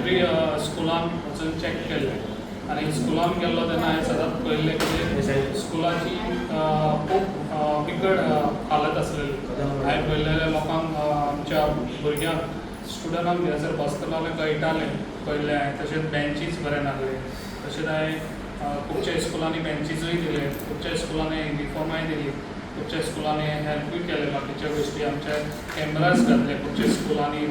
Every स्कुलान वचून check केल्लें आनी स्कुलान गेल्लो तेन्ना हांवें सदांच पळयल्लें की स्कुलाची खूब बिकट हालत आसलेली. हांवें पळयलेल्या लोकांक आमच्या भुरग्यांक स्टुडंटांक थंयसर बसतना कळटालें पळयल्लें हांवें. तशेंच बेंचीस बरे नासले. तशेंच हांवें खुबशे स्कुलांनी बेंचीसूय दिले, खुबशे स्कुलांनी युनिफॉर्माय दिली, खुबशे स्कुलांनी हेल्पूय केले बाकीच्या गोश्टी. आमचे कॅमेराज घातले खुबशे स्कुलांनी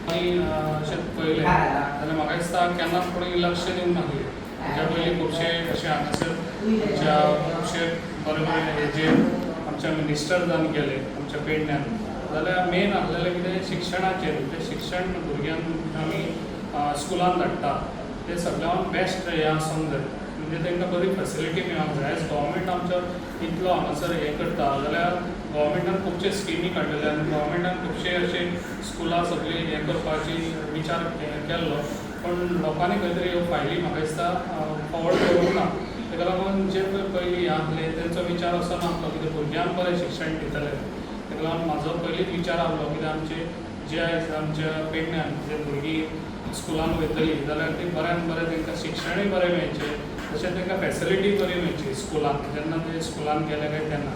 आनी अशें पळयलें जाल्यार म्हाका दिसता केन्नाच कोणी लक्ष दिवंक नासलें. हेज्या पयलीं खुबशे अशे हांगासर आमच्या खुबशे बरे बरे हेजे आमच्या मिनिस्टर जावन गेले आमच्या पेडण्यान. जाल्यार मेन आसलेलें कितें शिक्षणाचेर. तें शिक्षण भुरग्यांक आमी स्कुलान धाडटा तें सगळ्यांत बेस्ट हें आसूंक जाय. म्हणजे तांकां बरी फेसिलिटी मेळोंक जाय. एज गव्हर्मेंट आमचो इतलो हांगासर हें करता जाल्यार गव्हर्मेंटान खुबशे स्किमी काडिल्ले आनी गव्हर्मेंटान खुबशे अशे स्कुलां सगळीं हें करपाची विचार केल्लो. पण लोकांनी खंय तरी ह्यो फायली म्हाका दिसता फॉवर्ड करूंक ना. ताका लागून जे पयलीं आसले तेंचो विचार असो नासलो कितें भुरग्यांक बरें शिक्षण दितले. ताका लागून म्हाजो पयलींच विचार आसलो कितें आमचे जे आयज आमच्या पेडण्यान जे भुरगीं स्कुलान वयतलीं जाल्यार ती बऱ्यांत बरें तांकां शिक्षणूय बरें मेळचें. तशेंच तांकां फेसिलिटी बरी मेळची स्कुलान जेन्ना ते स्कुलान गेले काय तेन्ना.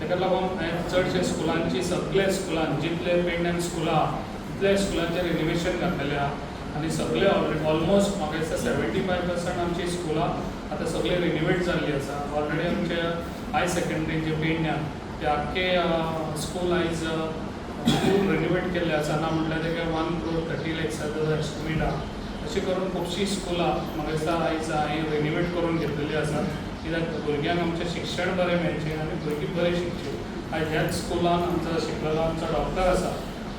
ताका लागून हांवें चडशे स्कुलांची सगळे स्कुलान जितले पेडण्यान स्कुलां आहा तितले स्कुलांचेर रिनोवेशन घातलेलें आहा. आनी सगळे ऑलमोस्ट म्हाका दिसता 75% आमची स्कुलां आतां सगळे रिनोवेट जाल्लीं आसा. ऑलरेडी आमचे हाय सेकंडरी जे पेडण्यान ते आख्खे स्कूल आयज फूल रिनोवेट केल्ले आसा. ना म्हटल्यार ताका 1,30,00,000 एस्टिमेट आहा. अशें करून खुबशीं स्कुलां म्हाका दिसता आयज हांवें रिनोवेट करून घेतलेलीं आसा. कित्याक भुरग्यांक आमचें शिक्षण बरें मेळचें आनी भुरगीं बरें शिकचीं. आयज ह्याच स्कुलान आमचो शिकलेलो आमचो डॉक्टर आसा.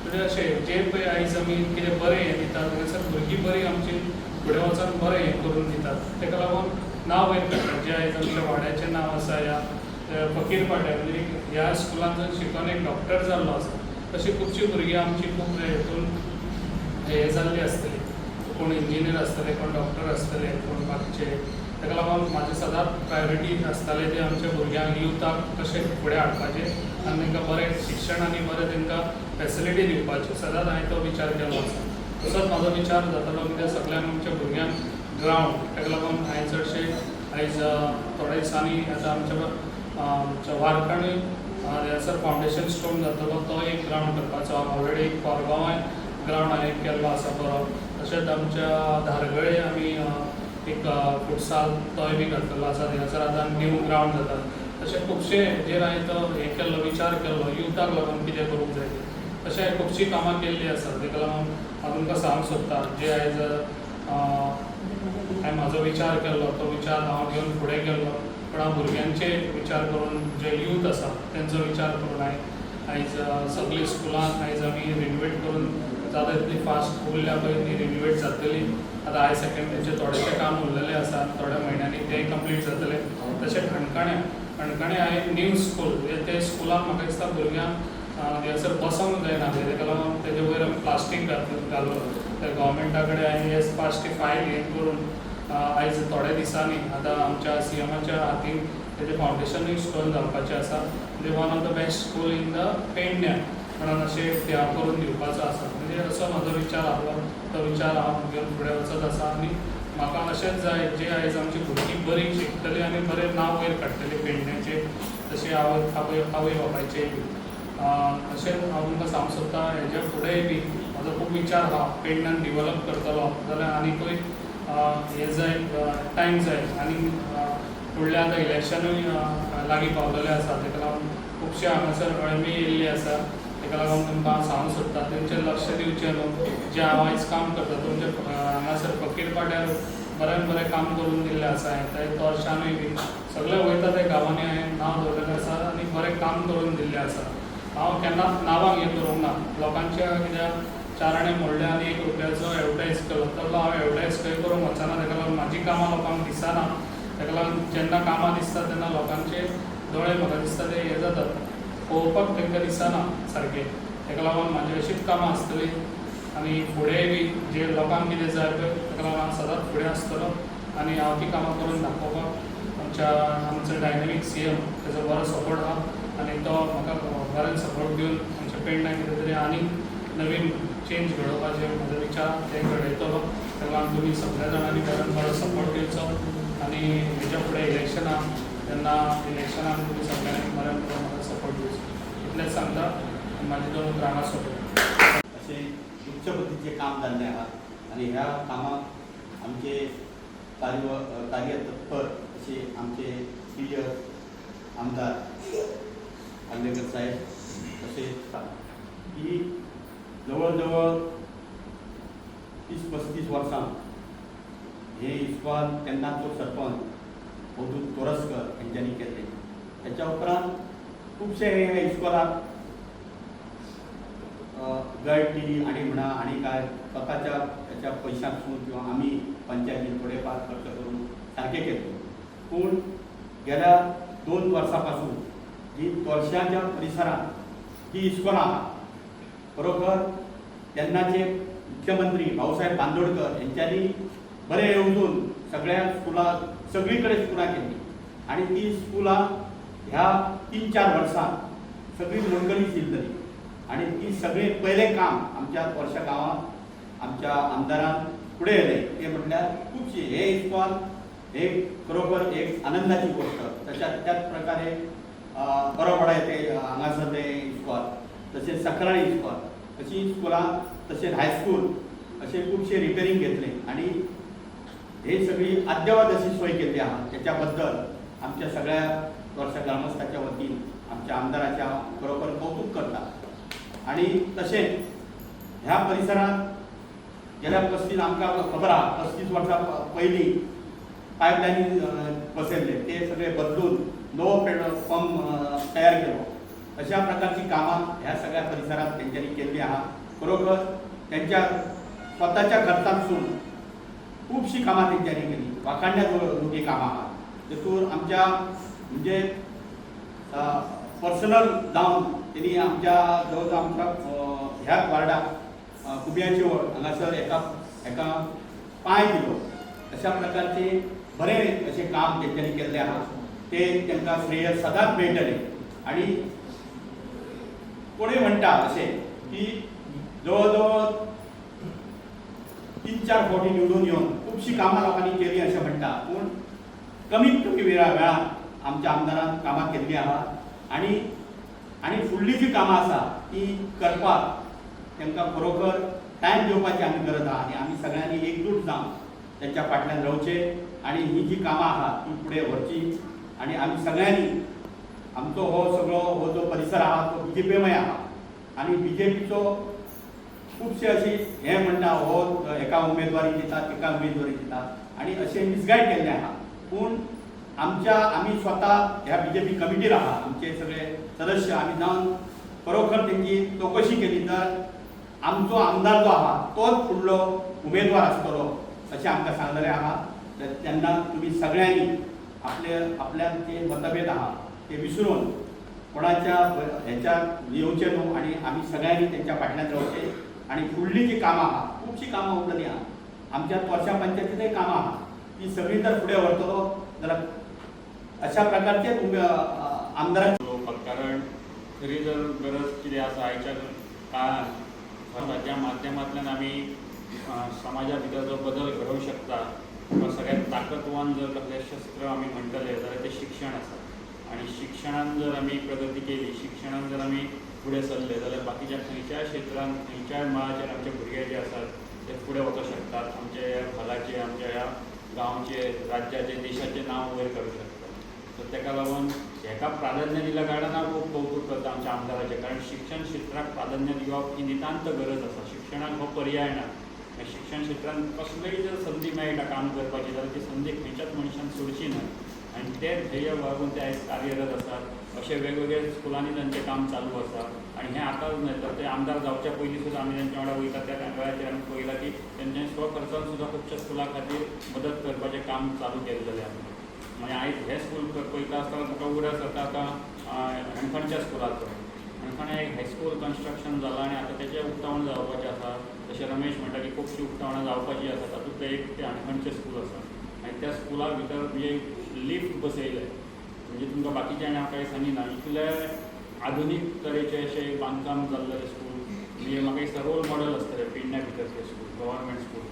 म्हणजे अशें जे पळय आयज आमी कितें बरें हें दितात थंयसर भुरगीं बरीं आमची फुडें वचून बरें हें करून दितात. ताका लागून नांव वयर काडटात. जें आयज आमच्या वाड्याचें नांव आसा ह्या फकीर पाड्या म्हणजे ह्या स्कुलान शिकून एक डॉक्टर जाल्लो आसा. तशीं खुबशीं भुरगीं आमची खूब हेतून हें जाल्लीं आसतलीं. कोण इंजिनियर आसतले, कोण डॉक्टर आसतले, कोण बाकीचे. ताका लागून म्हाजें सदांच प्रायोरिटी आसतालें तें आमच्या भुरग्यांक युथाक कशें फुडें हाडपाचें आनी तांकां बरें शिक्षण आनी बरें तांकां फेसिलिटी दिवपाची. सदांच हांवें तो विचार केल्लो आसा. तसोच म्हाजो विचार जातालो कित्याक सगळ्यांक आमच्या भुरग्यांक ग्रावंड. ताका लागून हांवें चडशे आयज थोड्या दिसांनी आतां आमच्या वारकणी हांगासर फावंडेशन स्टोन जातलो तो एक ग्रावंड करपाचो. ऑलरेडी एक कोरगांवाय ग्रावंड हांवें केल्लो आसा बरो. तशेंच आमच्या धारगळे आमी एक फुटसाल तोय बी घातलेलो आसा. थंयसर आतां न्यू ग्रावंड जाता. तशें खुबशे हेजेर हांवें तो हें केल्लो विचार केल्लो युथाक लागून कितें करूंक जाय. तशें हांवें खुबशीं कामां केल्लीं आसा. ताका लागून हांव तुमकां सांगूंक सोदतां जे आयज हांवें म्हाजो विचार केल्लो तो विचार हांव घेवन फुडें गेल्लो. पण हांव भुरग्यांचे विचार करून जे यूथ आसा तेंचो विचार करून हांवें आयज सगळीं स्कुलां आयज आमी रिनोवेट करून जाता तितली फास्ट उरल्या पळय ती रिनोवेट जातली. आतां हाय सेकंडरीचें थोडेशें काम उरलेलें आसा. थोड्या म्हयन्यांनी तेंय कंप्लीट जातलें. तशें खणकाणे हांवें न्यू स्कूल ते स्कुलान म्हाका दिसता भुरग्यांक थंयसर बसोंक जायना. ताका लागून तेजे वयर आमी प्लास्टीक घालून ते गव्हर्मेंटा कडेन हांवें हे फास्ट फायल हें करून आयज थोड्या दिसांनी आतां आमच्या CMच्या हातीन तेजें फावंडेशनूय स्टोन जावपाचें आसा. म्हणजे one of the best school in the पेडण्यां म्हणून अशें त्या करून दिवपाचो आसा. म्हणजे असो म्हाजो विचार आसलो. तो विचार हांव घेवन फुडें वचत आसा आनी म्हाका अशेंच जाय जे आयज आमची भुरगीं बरीं शिकतलीं आनी बरें नांव वयर काडटलीं पेडण्याचें. तशें आवय बापायचेंय बी. अशें हांव तुमकां सांगूंक सोदतां हेजे फुडेंय बी म्हाजो खूब विचार आहा पेडण्यान डिवेलप करतलो जाल्यार आनीकूय हें जाय टायम जाय. आनी फुडलें आतां इलेक्शनूय लागीं पावलेलें आसा. ताका लागून खुबशे हांगासर अळमी येयल्ली आसा. ताका लागून तुमकां हांव सांगूंक सोदतां तेंचेर लक्ष दिवचें न्हू. जें हांव आयज काम करता तुमचे हांगासर फकीर पाड्यार बरें बरें काम करून दिल्लें आसा. हांवें तोरशानूय बी सगळे वयता त्या गांवांनी हांवें नांव दवरलेलें आसा आनी बरें काम करून दिल्लें आसा. हांव केन्नाच नांवांक हें करूंक ना. लोकांच्या कित्याक 4 आणे मोडले आनी 1 रुपयाचो एडवर्टायज केलो तसलो हांव एडवर्टायज खंय करूंक वचना. ताका लागून म्हाजी कामां लोकांक दिसना. ताका लागून जेन्ना कामां दिसता तेन्ना लोकांचे दोळे म्हाका दिसता ते हें जातात पळोवपाक तांकां दिसना सारकें. ताका लागून म्हाजी अशीच कामां आसतलीं आनी फुडेंय बी जे लोकांक कितें जाय पळय ताका लागून हांव सदांच फुडें आसतलो आनी हांव ती कामां करून दाखोवपाक आमचो डायनॅमीक CM तेजो बरो सपोर्ट आहा आनी तो म्हाका बरें सपोर्ट दिवन आमच्या पेडण्यां कितें तरी आनी नवीन चेंज घडोवपाचें म्हजो विचार ते घडयतलो. ताका लागून तुमी सगळ्या जाणांनी घरान बरो सपोर्ट दिवचो आनी हेच्या फुडें इलेक्शनाक तेन्ना इलेक्शनाक तुमी सगळ्यांनी बऱ्या सपोर्ट दिवचो इतलेंच सांगता आनी म्हाजे 2 उतरां हांगा सोडटा. असे उच्च पद्धतीचे काम जाल्ले आहात आणि ह्या कामाक आमचे कार्य तत्पर असे आमचे प्रिय आमदार आंबेडकर साहेब तसेच ही जवळजवळ 30-35 वर्सां हे इस्कॉन तेन्नाचो सरपंच अवधूत तोरसकर यांच्यानी केले. त्याच्या उपरांत खूपशे हे इस्कॉलाक गळटी आणि म्हणा आणि काय स्वतःच्या त्याच्या पैशांतून किंवा आम्ही पंचायतीन थोडेफार खर्च करून सारखे केले. पूण गेल्या 2 वर्सांपासून जी तोरश्याच्या परिसरात जी इस्कॉलां आहात खरोखर तेन्नाचे मुख्यमंत्री भाऊसाहेब बांदोडकर यांच्यानी बरे येवजून सगळ्या स्कुलां सगळीकडे स्कुलां केली आणि ती स्कुलां ह्या 3-4 वर्सांत सगळी मोडकळी जिल्ली आणि ती सगळे पहिले काम आमच्या तोरशा गांवांत आमच्या आमदारान फुडें येले ते म्हटल्यार खूबशी हे इस्कॉल हे खरोखर एक आनंदाची गोष्ट. त्याच प्रकारे बरोपडा येते हांगासर ते इस्कॉल तसेच सकराळी इस्कॉल अशी स्कुलां तसेच हायस्कूल असे खूबशे रिपेरिंग घेतले आणि हे सगळी अद्यावत अशी सोय केल्ली आहा. त्याच्याबद्दल आमच्या सगळ्या तोरशा ग्रामस्थाच्या वतीन आमच्या आमदाराच्या खरोखर कौतुक करता. आणि तशेंच ह्या परिसरात गेल्या 35 आमकां खबर आहा 35 वर्सां पयलीं पायपलायनी बसयल्ले ते सगळे बदलून नवो पंप तयार केलो. अशा प्रकारची कामां ह्या सगळ्या परिसरात तेंच्यांनी केल्ली आहा. खरोखर त्यांच्या स्वतःच्या खर्चांतसून खूबशी कामां तेंच्यांनी केली. वाखाणण्याजोगी कामां आहात तेतून आमच्या म्हणजे पर्सनल जावन त्यांनी आमच्या जवळ आमच्या ह्या वार्डाक कुबियांची वड हांगासर एका पांय दिलो. अशा प्रकारचे बरे असे काम तेंच्यांनी केल्ले आहा. ते तांकां श्रेय सदांच मेळटले. आणि कोणूय म्हणटा अशें की जवळ 3-4 फावटी निवडून येवन खूबशीं कामां लोकांनी केली अशें म्हणटा. पूण कमीत कमी वेळात आमच्या आमदारान कामां केल्लीं आहा आणि फुडलीं जी कामां आसा ती करपाक तांकां खरोखर टायम दिवपाची आमी गरज आहा आनी आमी सगळ्यांनी एकजूट जावन तांच्या फाटल्यान रावचे आणि ही जी कामां आहा ती फुडें व्हरची. आणि आमी सगळ्यांनी आमचो हो जो परिसर आहा तो बीजेपीमय आहा आणि बीजेपीचो खूबशे अशी हे म्हणटा हो एका उमेदवारी दितात एका उमेदवारी दितात आणि अशें मिसगायड केल्ले आहा. पूण आमी स्वता ह्या बीजेपी कमिटीर आहा आमचे सगळे सदस्य आमी जावन खरोखर तेंची चवकशी केली तर आमचो आमदार जो आहा तोच फुडलो उमेदवार आसतलो अशें आमकां सांगलेलें आहा. तेन्ना तुमी सगळ्यांनी आपल्यात जे मतभेद आहा ते विसरून कोणाच्या हेच्यात येवचे न्हू आणि आमी सगळ्यांनी तेंच्या फाटल्यान रावचे. आणि फुडलीं जी कामां आहा खूबशीं कामां उरलेलीं आहा आमच्या तोरशा पंचायतींतय कामां आहा ती सगळीं जर फुडें व्हरतलो जाल्यार अशा प्रकारचे आमदारांचे कारण खरी जर गरज कितें आसा आयच्या काळान समाजाच्या माध्यमांतल्यान आमी समाजा भितर जो बदल घडोवंक शकता किंवा सगळ्यात ताकदवान जर कसलें शस्त्र आमी म्हणटले जाल्यार तें शिक्षण आसा. आणि शिक्षणान जर आमी प्रगती केली शिक्षणान जर आमी फुडें सरले जाल्यार बाकीच्या खंयच्याय क्षेत्रांत खंयच्याय मळाचेर आमचे भुरगे जे आसात ते फुडें वचूंक शकतात. आमच्या ह्या भागाचे आमच्या ह्या गांवचे राज्याचे देशाचें नांव वयर करूंक शकतात. सो ताका लागून हेका प्राधान्य दिल्या कारणान हांव खूब कौतुक करता आमच्या आमदाराचें. कारण शिक्षण क्षेत्राक प्राधान्य दिवप ही नितांत गरज आसा. शिक्षणाक हो पर्याय ना. शिक्षण क्षेत्रांत कसलीय जर संदी मेळटा काम करपाची जाल्यार ती संदी खंयच्याच मनशान सोडची ना. आणि ते ध्येय बाळगून ते आयज कार्यरत आसात. अशे वेगवेगळे स्कुलांनी तांचें काम चालू आसा. आणि हें आतांच न्हय तर ते आमदार जावच्या पयलीं सुद्दां आमी तांच्या वांगडा वयता त्या वेळाचेर आमी पळयलां की तेंच्यांनी स्वखर्चान सुद्दां खुबश्या स्कुलां खातीर मदत करपाचें काम चालू केल्लें आसा. म्हणजे आयज हे स्कूल पळयता आसतना तुका उगडास जाता आतां हणफणच्या स्कुलाचो. हणफण्या एक हायस्कूल कन्स्ट्रक्शन जालां आनी आतां तेचें उक्तावण जावपाचें आसा. जशें रमेश म्हणटा की खुबशीं उक्तावणां जावपाचीं आसा तातूंतलें एक तें हणफणचें स्कूल आसा. आनी त्या स्कुला भितर म्हणजे लिफ्ट बसयले म्हणजे तुमकां बाकीचें आनी हांव कांय सांगिना इतले आधुनीक तरेचें अशें बांदकाम जाल्लें स्कूल म्हणजे म्हाका दिसता रोल मॉडेल आसतलें पेडण्या भितरचें स्कूल गव्हर्मेंट स्कूल.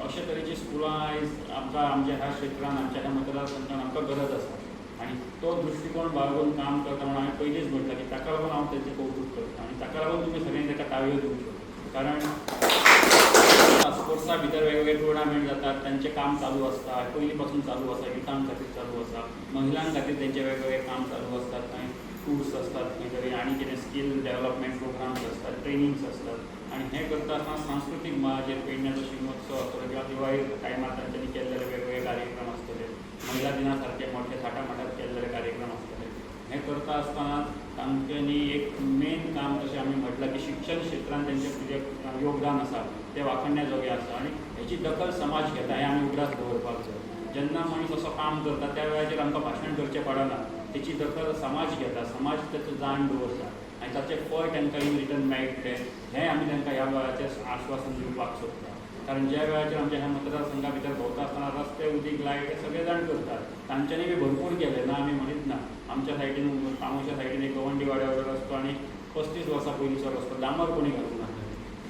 अशा तरेची स्कुलां आयज आमच्या ह्या क्षेत्रान आमच्या ह्या मतदारसंघात आमकां गरज आसा आणि तो दृष्टिकोन बाळगून काम करता म्हणून हांवें पयलींच म्हटलां की ताका लागून हांव तेचें कौतुक करता आणि ताका लागून तुमी सगळ्यांनी ताका ताळयो दिवच्यो कारण स्पोर्ट्सा भितर वेगवेगळे टुर्नामेंट जातात तांचें काम चालू आसता पयलीं पासून चालू आसा युथां खातीर चालू आसा महिलां खातीर तेंचें वेगवेगळे काम चालू आसतात खंय टूर्स असतात खंय तरी आनी कितें स्कील डेव्हलपमेंट प्रोग्राम्स असतात ट्रेनिंग्स असतात आणि हें करता आसतना सांस्कृतीक मळाचेर पेडण्याचो शिगमोत्सव आसतलो किंवा दिवाळी टायमार तांच्यांनी केल्लेले वेगवेगळे कार्यक्रम आसतले महिला दिना सारके मोठे थाटामाटात केल्लेले कार्यक्रम आसतले हें करता आसतना तांच्यांनी एक मेन काम जशें आमी म्हटलां की शिक्षण क्षेत्रांत तेंचें कितें योगदान आसा तें वाखणण्या जोगें आसा आनी हेची दखल समाज घेता हें आमी उगडास दवरपाक जाय जेन्ना मनीस असो काम करता त्या वेळाचेर आमकां भाशण करचें पडना तेची दखल समाज घेता समाज तेचो जाण दवरता आनी ताचें फळ तांकां इन रिटर्न मेळटलें हें आमी तांकां ह्या वेळाचेर आश्वासन दिवपाक सोदता कारण ज्या वेळाचेर आमच्या ह्या मतदारसंघा भितर भोंवता आसतना रस्ते उदीक लायट हे सगळे जाण करतात तांच्यांनी बी भरपूर केले ना आमी म्हणीत ना आमच्या सायडीन कामोच्या सायडीन एक गवंडी वाड्यावयलो रस्तो आनी 35 वर्सां पयलींचो रस्तो डांबर कोणी घालूंक नासले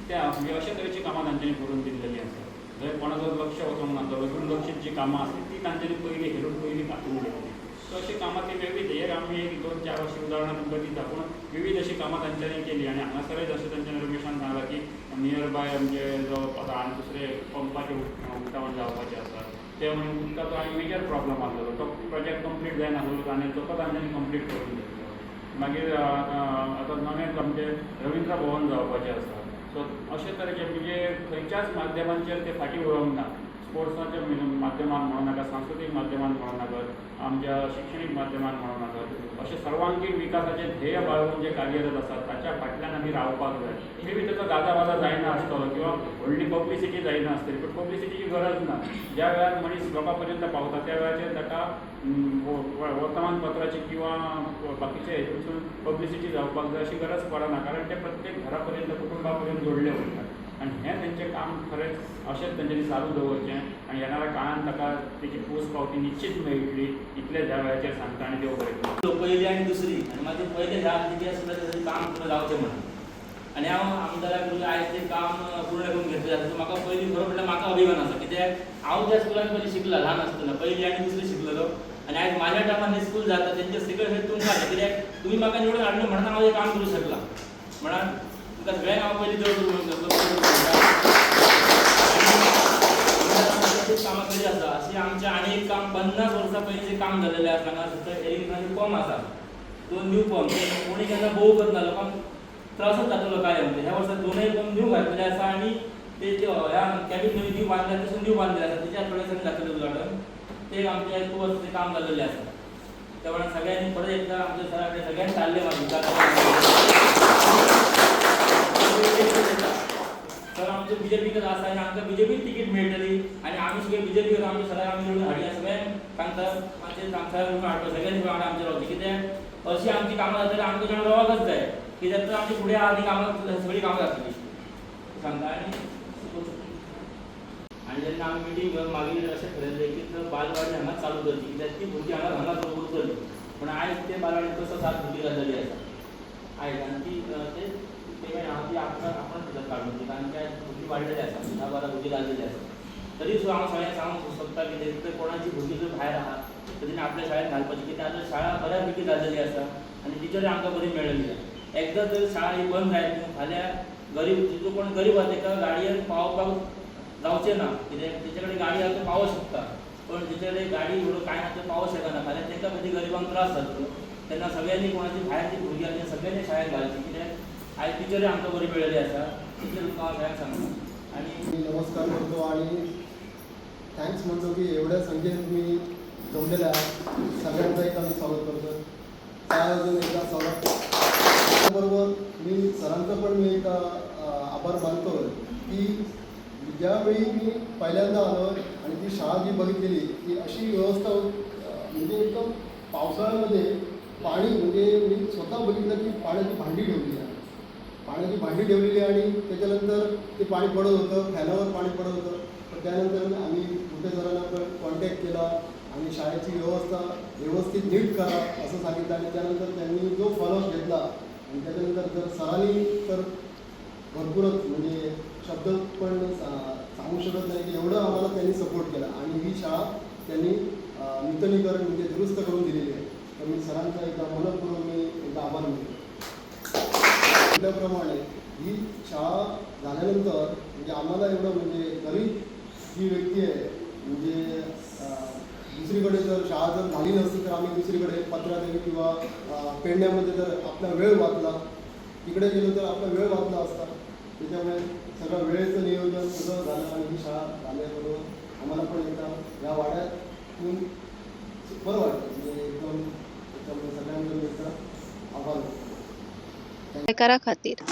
त्या म्हणजे अशा तरेची कामां तांच्यांनी करून दिल्लेली आसा जंय कोणाचो लक्ष वचोंक नासलो दुर्लक्षीत जी कामां आसली ती तांच्यांनी पयलीं हेरून पयलीं कातून घेतली सो अशी कामां ती विविध एक आमी एक 2-4 अशी उदाहरणां तुमकां दिता पूण विविध अशी कामां तांच्यांनी केली आनी हांगासरय जशें तांच्यानी रमेशान सांगलां की नियर बाय आमचे जो आतां आनी दुसरे पंपाचे उक्तावण जावपाचें आसा ते म्हणून उदकाचो आनी मेजर प्रॉब्लम आसलेलो तो प्रोजेक्ट कंप्लीट जायनासलो आनी तो तांच्यांनी कंप्लीट करून घेतलो मागीर आतां नवें आमचें रविंद्र भवन जावपाचें आसा सो अशे तरेचे म्हणजे खंयच्याच माध्यमांचेर ते फाटीं उरोंक ना स्पोर्ट्साच्या माध्यमान म्हणूं नाका सांस्कृतीक माध्यमान म्हणूं नाकात आमच्या शैक्षणीक माध्यमान म्हणूं नाकात अशें सर्वांगीण विकासाचें ध्येय बाळगून जे कार्यरत आसात ताच्या फाटल्यान आमी रावपाक जाय मे बी ताचो गाजावाजा जायना आसतलो किंवा व्हडली पब्लिसिटी जायना आसतली पूण पब्लिसिटीची गरज ना ज्या वेळार मनीस लोकां पर्यंत पावता त्या वेळाचेर ताका वर्तमानपत्राची किंवा बाकीच्या हेतून पब्लिसिटी जावपाक जाय अशी गरज पडना कारण ते प्रत्येक घरा पर्यंत कुटुंबा पर्यंत जोडले वयतात आनी हें तेंचें काम खरेंच अशेंच तेंच्यांनी चालू दवरचें आनी येणाऱ्या काळान ताका तेची पोस पावती निश्चित मेळटली इतलें ह्या वेळाचेर सांगता आनी देव बरें करूं पयली आनी दुसरी आनी मागीर पयले ह्या कितें सुद्दां तेजें काम पुरो जावचें म्हणून आनी हांव आमदाराक म्हणलें आयज तें काम पूर्ण करून घेतलें जाता म्हाका पयलीं खरो म्हणल्यार म्हाका अभिमान आसा कित्याक हांव त्या स्कुलान पयलीं शिकला ल्हान आसतना पयली आनी दुसरी शिकलेलो आनी आयज म्हाज्या टायमार हें स्कूल जाता तेंचे सगळें हें तुमकां कित्याक तुमी म्हाका निवडून हाडलें म्हणून हांव हें काम करूं शकला म्हणान तुका सगळ्यांक हांव पयलीं देव कामां करीत आसा अशें आमचें आनी एक काम 50 वर्सां पयलींचें काम जाल्लेलें आसा हांगा एरिगेशनाचे पंप आसा 2 न्यू पंप कोणी केन्ना भोव करना लोकांक त्रासच जातलो काय म्हणजे ह्या वर्सा 2 पंप न्यू घातलेले आसा आनी ते ह्या कॅबीन न्यू बांदल्या तशें न्यू बांदलेले आसा तेच्या आठवड्याक जातलें उद्घाटन ते आमचें 2 वर्सांचें काम जाल्लेलें आसा त्या वेळार सगळ्यांनी परत एकदा आमच्या सरा कडेन सगळ्यांनी चालले तर आमचे बीजेपीकच आसा आनी आमकां बीजेपी तिकीट मेळटली आनी आमी सगळे बीजेपी आमचे सगळ्यांक आमी निवडून हाडया सगळ्यांक सांगता मातशें सांगता निवडून हाडटा सगळ्यांनी वांगडा आमचे रावचे कित्याक अशी आमची कामां जातली आमकां जाण रावकच जाय कित्याक तर आमची फुडें आनी कामां सगळीं कामां जातली सांगता आनी जेन्ना आमी मिटींग घेवन मागीर अशें थारायलें की बालवाडी हांगा चालू करची कित्याक ती भुरगीं हांगा उरतलीं पूण आयज ते बालवाडीन कसो 7 भुरगीं जाल्लेलीं आसा आयज आनी ती ते पेमेंट हांव ती आपण सुद्दां काडून ती कारण त्या भुरगीं वाडलेली आसा 10-12 भुरगीं जाल्लेली आसा तरी सुद्दां हांव सगळ्यांक सांगूंक सोदता की जर कोणाची भुरगीं जर भायर आहा तर तिणें आपल्या शाळेंत घालपाची कित्याक आतां शाळा बऱ्या पैकी जाल्लेली आसा आनी टिचरी आमकां बरी मेळ्ळेली आसा एकदां जर शाळा ही बंद जायत फाल्यां गरीब जो कोण गरीब आसा ताका गाडयेन पावपाक जावचें ना कित्याक तेचे कडेन गाडी आसा तो पावों शकता पण तेचे कडेन गाडी एवढो कांय ना तो पावों शकना फाल्यां तांकां मदीं गरिबांक त्रास जातलो तेन्ना सगळ्यांनी कोणाची भायरची भुरगीं आसा सगळ्यांनी शाळेंत घालची कित्याक आयज टिचरी आमकां बरी मेळ्ळेली आसा इतलें तुमकां हांव सगळ्यांक सांगता आणि नमस्कार करतो आणि थँक्स म्हणतो की एवढ्या संख्येने तुम्ही जमलेल्या आहात सगळ्यांचा एक आम्ही स्वागत करतो त्याअजून एकदा स्वागत त्याबरोबर मी सरांचं पण मी एक आभार मानतो की ज्यावेळी मी पहिल्यांदा आलो आणि ती शाळा जी बघितलेली ती अशी व्यवस्था म्हणजे एकदम पावसाळ्यामध्ये पाणी म्हणजे मी स्वतः बघितलं की पाण्याची भांडी ठेवली आहे पाण्याची भांडी ठेवलेली आणि त्याच्यानंतर ते पाणी पडत होतं फॅनावर पाणी पडत होतं पण त्यानंतर आम्ही कुठे सरांना पण कॉन्टॅक्ट केला आणि शाळेची व्यवस्था व्यवस्थित नीट करा असं सांगितलं आणि त्यानंतर त्यांनी जो फॉलोअप घेतला आणि त्याच्यानंतर जर सरांनी तर भरपूरच म्हणजे शब्द पण सांगू शकत नाही की एवढं आम्हाला त्यांनी सपोर्ट केला आणि ही शाळा त्यांनी नूतनीकरण म्हणजे दुरुस्त करून दिलेली आहे. तर मी सरांचा एकदा मनपूर्वक मी एकदा आभार मानतो. म्हटल्याप्रमाणे ही शाळा झाल्यानंतर म्हणजे आम्हाला एवढं म्हणजे गरीब ही व्यक्ती आहे म्हणजे दुसरीकडे जर शाळा जर झाली नसती तर आम्ही दुसरीकडे पत्रादेवी किंवा पेडण्यामध्ये जर आपला वेळ वाचला तिकडे गेलो तर आपला वेळ वाचला असता. त्याच्यामुळे सगळं वेळेचं नियोजन सगळं झालं आणि ही शाळा झाल्याबरोबर आम्हाला पण एकदा या वाड्यातून बरं वाटतं म्हणजे एकदम त्याच्यामुळे सगळ्यांकडून एकदा आभार. करा खातीर